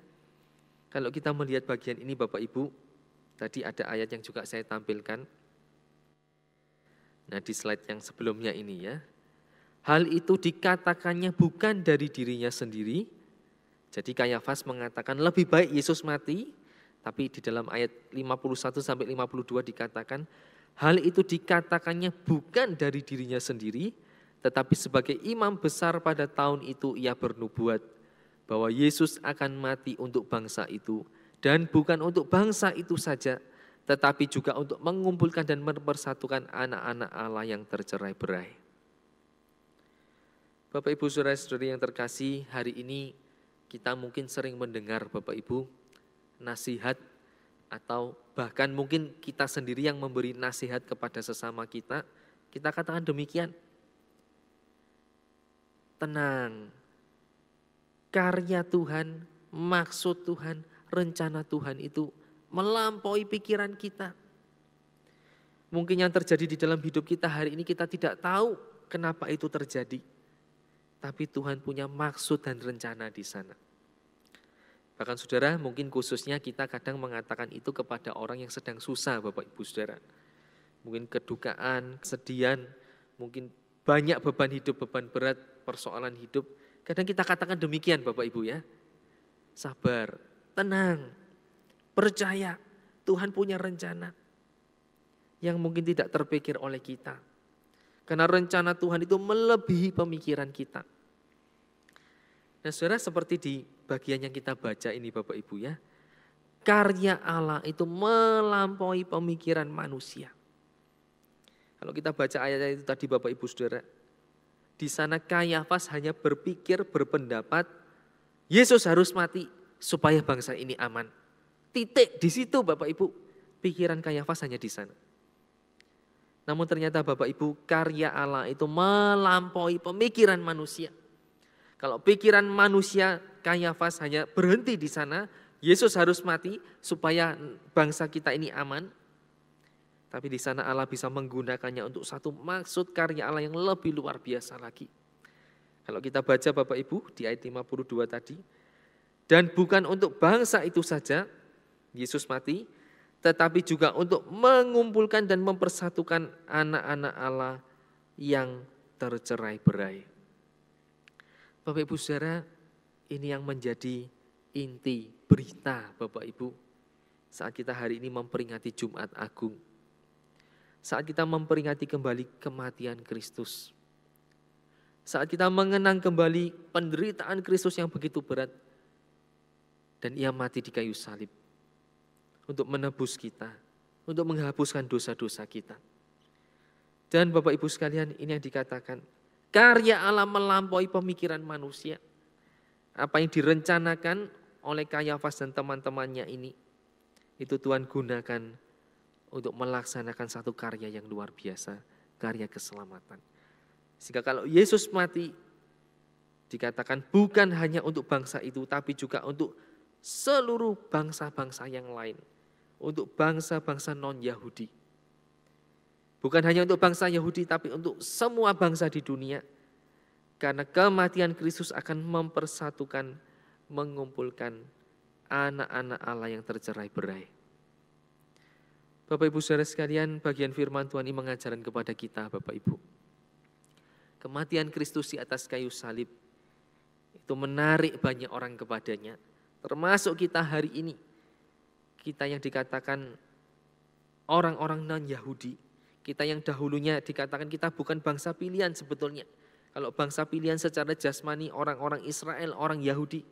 kalau kita melihat bagian ini Bapak Ibu, tadi ada ayat yang juga saya tampilkan. Nah di slide yang sebelumnya ini ya. Hal itu dikatakannya bukan dari dirinya sendiri. Jadi Kayafas mengatakan lebih baik Yesus mati, tapi di dalam ayat 51 sampai 52 dikatakan hal itu dikatakannya bukan dari dirinya sendiri, tetapi sebagai imam besar pada tahun itu ia bernubuat bahwa Yesus akan mati untuk bangsa itu, dan bukan untuk bangsa itu saja, tetapi juga untuk mengumpulkan dan mempersatukan anak-anak Allah yang tercerai-berai. Bapak Ibu Saudara-saudari yang terkasih, hari ini kita mungkin sering mendengar Bapak Ibu nasihat atau bahkan mungkin kita sendiri yang memberi nasihat kepada sesama kita katakan demikian. Tenang, karya Tuhan, maksud Tuhan, rencana Tuhan itu melampaui pikiran kita. Mungkin yang terjadi di dalam hidup kita hari ini kita tidak tahu kenapa itu terjadi. Tapi Tuhan punya maksud dan rencana di sana. Bahkan saudara, mungkin khususnya kita kadang mengatakan itu kepada orang yang sedang susah Bapak Ibu Saudara. Mungkin kedukaan, kesedihan, mungkin banyak beban hidup, beban berat, persoalan hidup. Kadang kita katakan demikian Bapak Ibu ya. Sabar, tenang. percaya Tuhan punya rencana yang mungkin tidak terpikir oleh kita. Karena rencana Tuhan itu melebihi pemikiran kita. Nah saudara, seperti di bagian yang kita baca ini Bapak Ibu ya, karya Allah itu melampaui pemikiran manusia. Kalau kita baca ayat itu tadi Bapak Ibu Saudara, di sana Kayafas hanya berpikir, berpendapat, Yesus harus mati supaya bangsa ini aman. Titik di situ Bapak Ibu, pikiran Kayafas hanya di sana. Namun ternyata Bapak Ibu, karya Allah itu melampaui pemikiran manusia. Kalau pikiran manusia, Kayafas hanya berhenti di sana, Yesus harus mati supaya bangsa kita ini aman. Tapi di sana Allah bisa menggunakannya untuk satu maksud karya Allah yang lebih luar biasa lagi. Kalau kita baca Bapak Ibu di ayat 52 tadi, dan bukan untuk bangsa itu saja Yesus mati, tetapi juga untuk mengumpulkan dan mempersatukan anak-anak Allah yang tercerai-berai. Bapak Ibu Saudara, ini yang menjadi inti berita Bapak Ibu saat kita hari ini memperingati Jumat Agung. Saat kita memperingati kembali kematian Kristus. Saat kita mengenang kembali penderitaan Kristus yang begitu berat. Dan ia mati di kayu salib. Untuk menebus kita. Untuk menghapuskan dosa-dosa kita. Dan Bapak Ibu sekalian, ini yang dikatakan. Karya Allah melampaui pemikiran manusia. Apa yang direncanakan oleh Kayafas dan teman-temannya ini. Itu Tuhan gunakan untuk melaksanakan satu karya yang luar biasa, karya keselamatan. Sehingga kalau Yesus mati, dikatakan bukan hanya untuk bangsa itu, tapi juga untuk seluruh bangsa-bangsa yang lain. Untuk bangsa-bangsa non-Yahudi. Bukan hanya untuk bangsa Yahudi, tapi untuk semua bangsa di dunia. Karena kematian Kristus akan mempersatukan, mengumpulkan anak-anak Allah yang tercerai-berai. Bapak Ibu Saudara sekalian, bagian firman Tuhan ini mengajarkan kepada kita Bapak Ibu. Kematian Kristus di atas kayu salib itu menarik banyak orang kepadanya. Termasuk kita hari ini. Kita yang dikatakan orang-orang non-Yahudi. Kita yang dahulunya dikatakan kita bukan bangsa pilihan sebetulnya. Kalau bangsa pilihan secara jasmani orang-orang Israel, orang Yahudi.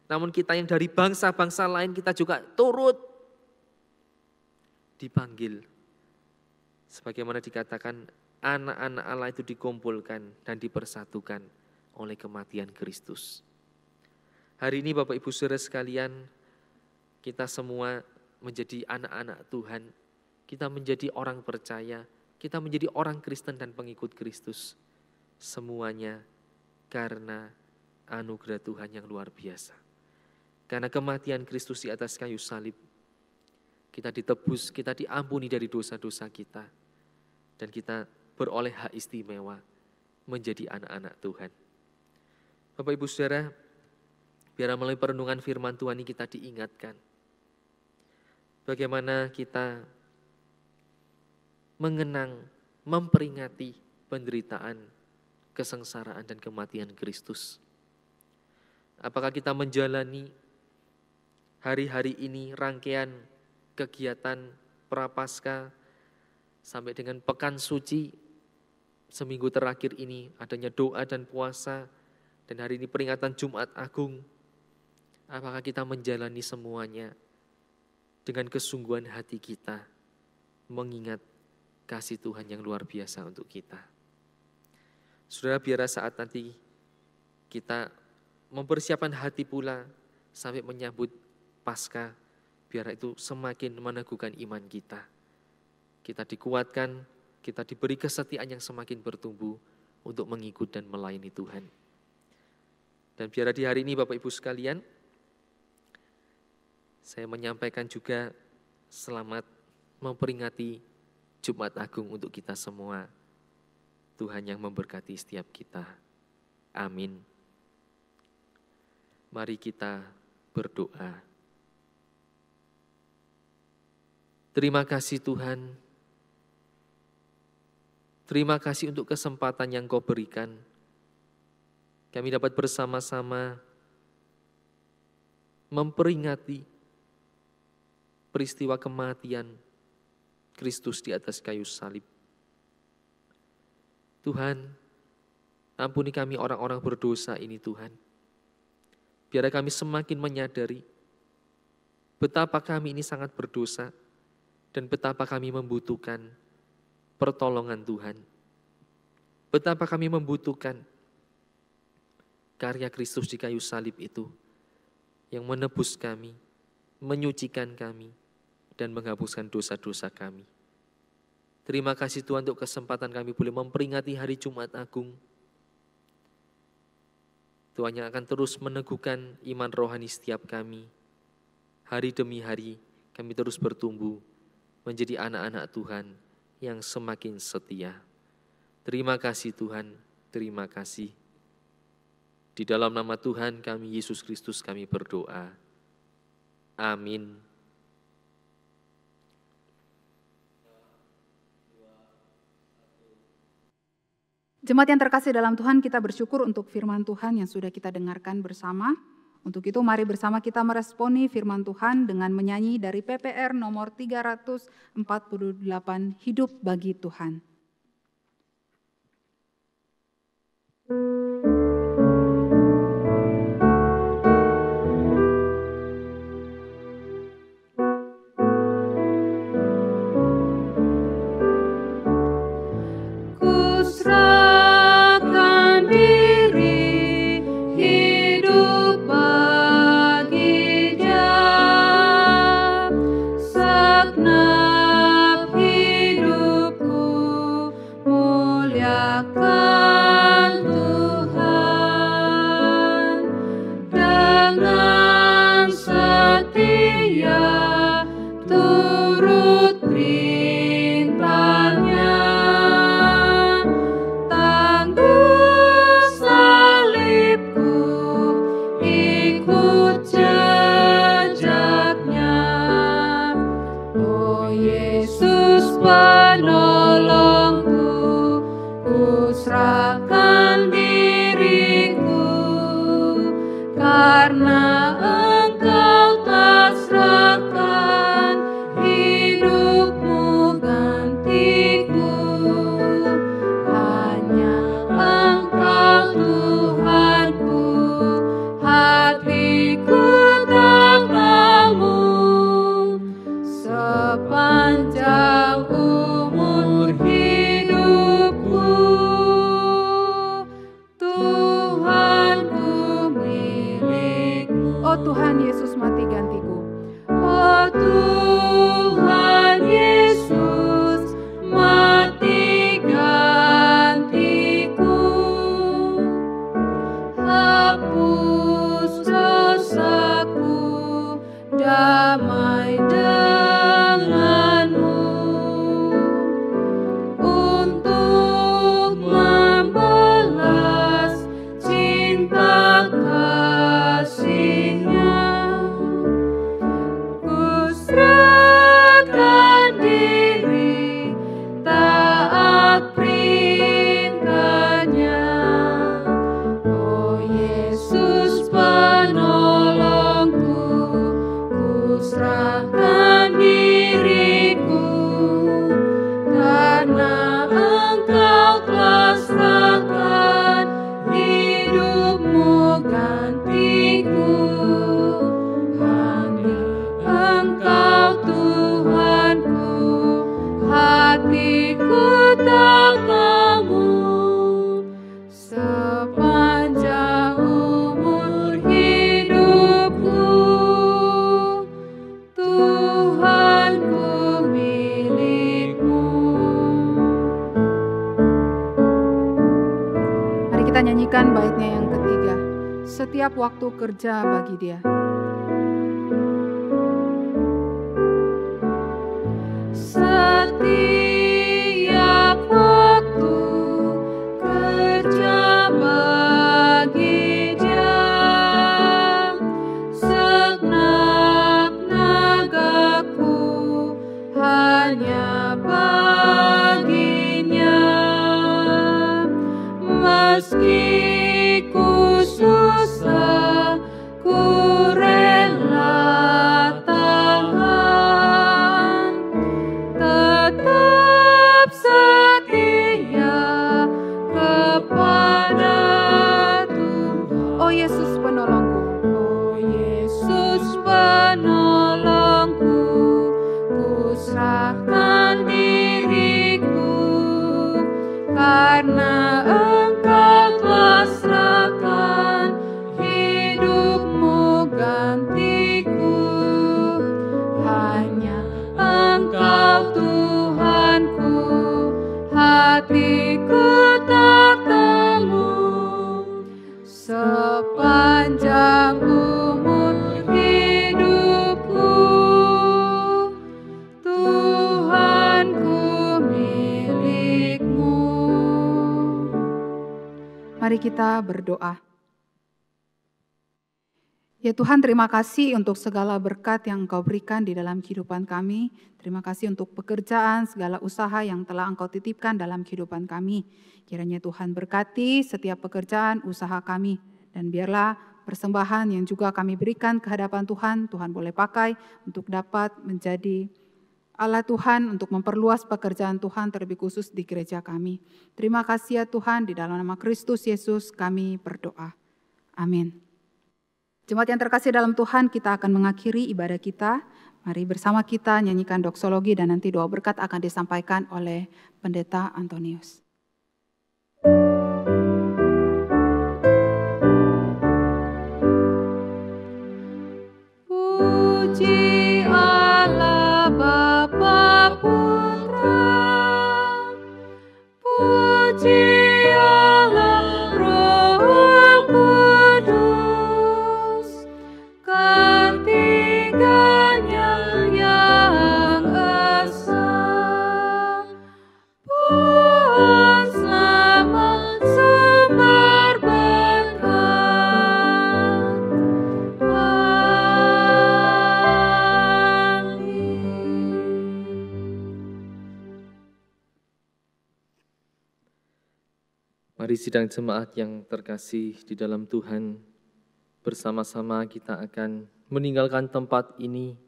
Namun kita yang dari bangsa-bangsa lain kita juga turut dipanggil. Sebagaimana dikatakan anak-anak Allah itu dikumpulkan dan dipersatukan oleh kematian Kristus. Hari ini Bapak Ibu Saudara sekalian, kita semua menjadi anak-anak Tuhan. Kita menjadi orang percaya, kita menjadi orang Kristen dan pengikut Kristus. Semuanya karena anugerah Tuhan yang luar biasa. Karena kematian Kristus di atas kayu salib, kita ditebus, kita diampuni dari dosa-dosa kita. Dan kita beroleh hak istimewa menjadi anak-anak Tuhan. Bapak Ibu Saudara, biar melalui perenungan firman Tuhan ini kita diingatkan. Bagaimana kita mengenang, memperingati penderitaan, kesengsaraan dan kematian Kristus. Apakah kita menjalani hari-hari ini rangkaian kegiatan Prapaskah sampai dengan Pekan Suci, seminggu terakhir ini adanya doa dan puasa, dan hari ini peringatan Jumat Agung. Apakah kita menjalani semuanya dengan kesungguhan hati kita, mengingat kasih Tuhan yang luar biasa untuk kita. Saudara, biar saat nanti kita mempersiapkan hati pula sampai menyambut Paskah, biar itu semakin meneguhkan iman kita. Kita dikuatkan, kita diberi kesetiaan yang semakin bertumbuh untuk mengikut dan melayani Tuhan. Dan biar di hari ini Bapak Ibu sekalian, saya menyampaikan juga selamat memperingati Jumat Agung untuk kita semua. Tuhan yang memberkati setiap kita. Amin. Mari kita berdoa. Terima kasih Tuhan. Terima kasih untuk kesempatan yang Kau berikan. Kami dapat bersama-sama memperingati peristiwa kematian Kristus di atas kayu salib. Tuhan, ampuni kami orang-orang berdosa ini Tuhan. Biar kami semakin menyadari betapa kami ini sangat berdosa dan betapa kami membutuhkan pertolongan Tuhan. Betapa kami membutuhkan karya Kristus di kayu salib itu yang menebus kami, menyucikan kami, dan menghapuskan dosa-dosa kami. Terima kasih Tuhan untuk kesempatan kami boleh memperingati hari Jumat Agung. Tuhan yang akan terus meneguhkan iman rohani setiap kami. Hari demi hari kami terus bertumbuh menjadi anak-anak Tuhan yang semakin setia. Terima kasih Tuhan, terima kasih. Di dalam nama Tuhan kami, Yesus Kristus, kami berdoa. Amin. Jemaat yang terkasih dalam Tuhan, kita bersyukur untuk firman Tuhan yang sudah kita dengarkan bersama. Untuk itu mari bersama kita meresponi firman Tuhan dengan menyanyi dari PPR nomor 348, Hidup bagi Tuhan. Nyanyikan baitnya yang ketiga, setiap waktu kerja bagi Dia. Setiap waktu kerja bagi Dia, segenap nagaku hanya baginya. Meski ku susah, ku Mari kita berdoa. Ya Tuhan, terima kasih untuk segala berkat yang Engkau berikan di dalam kehidupan kami. Terima kasih untuk pekerjaan, segala usaha yang telah Engkau titipkan dalam kehidupan kami. Kiranya Tuhan berkati setiap pekerjaan, usaha kami. Dan biarlah persembahan yang juga kami berikan ke hadapan Tuhan, Tuhan boleh pakai untuk dapat menjadi Allah Tuhan untuk memperluas pekerjaan Tuhan terlebih khusus di gereja kami. Terima kasih ya Tuhan, di dalam nama Kristus Yesus kami berdoa. Amin. Jemaat yang terkasih dalam Tuhan, kita akan mengakhiri ibadah kita. Mari bersama kita nyanyikan doksologi dan nanti doa berkat akan disampaikan oleh Pendeta Antonius. Puji Allah Bapa Putra, puji Allah Roh Kudus, ketiganya yang esa, pohon selamat sumber berkat. Mari sidang jemaat yang terkasih di dalam Tuhan, bersama-sama kita akan meninggalkan tempat ini,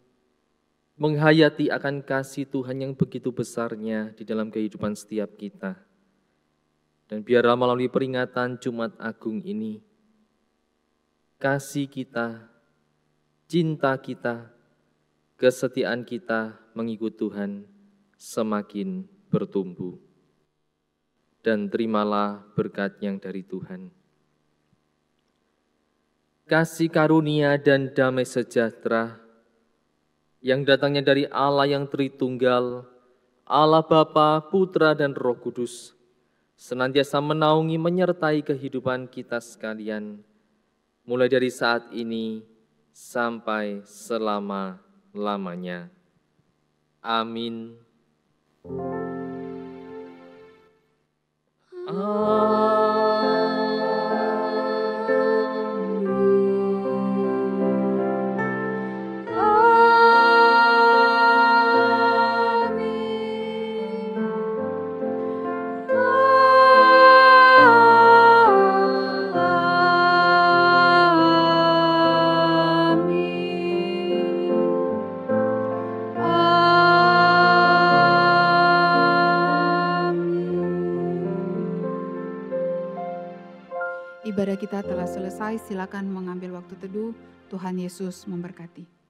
menghayati akan kasih Tuhan yang begitu besarnya di dalam kehidupan setiap kita. Dan biarlah melalui peringatan Jumat Agung ini, kasih kita, cinta kita, kesetiaan kita mengikut Tuhan semakin bertumbuh. Dan terimalah berkat yang dari Tuhan. Kasih karunia dan damai sejahtera yang datangnya dari Allah yang Tritunggal, Allah Bapa, Putra, dan Roh Kudus, senantiasa menaungi menyertai kehidupan kita sekalian, mulai dari saat ini sampai selama-lamanya. Amin. Ibadah kita telah selesai, silakan mengambil waktu teduh. Tuhan Yesus memberkati.